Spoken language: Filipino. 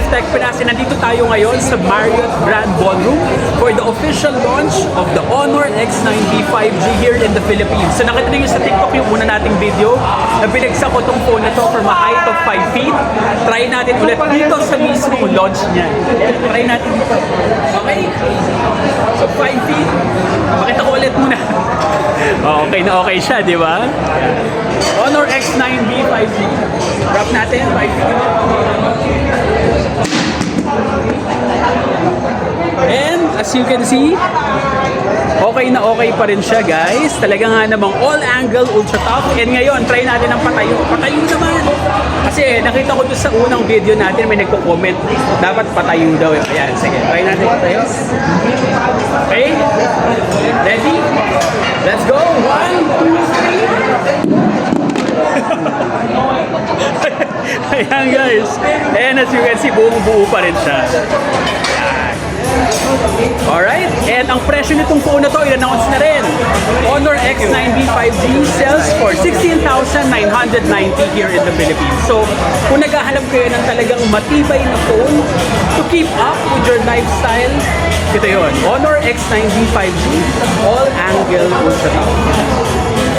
Tech Pinas. Nandito tayo ngayon sa Marriott Grand Ballroom for the official launch of the Honor X9b 5G here in the Philippines. So nakita niyo sa TikTok yung una nating video na binagsak ko tong phone na to from a height of 5 feet. Try natin ulit dito sa mismong launch niya. Try natin dito. Okay? So 5 feet. Pakita ko ulit muna. Okay na okay siya, di ba? Honor X9b 5G. Wrap natin, 5 feet. And as you can see, okay na okay pa rin siya, guys. Talaga nga namang all-angle, ultra-top. And ngayon, try natin ang patayo. Patayo naman! Kasi nakita ko doon sa unang video natin, may nagko-comment, dapat patayo daw. Ayan, sige. Try natin patayo. Okay? Ready? Let's go! 1, 2, 3! Ayan, guys. And as you can see, buong-buo pa rin siya. Alright, and ang presyo nitong phone na to, i-announce na rin. Honor X9b 5G sells for 16,990 here in the Philippines. So, kung naghahanap kayo ng talagang matibay na phone to keep up with your lifestyle, ito yun. Honor X9b 5G, all-angle ultra-top.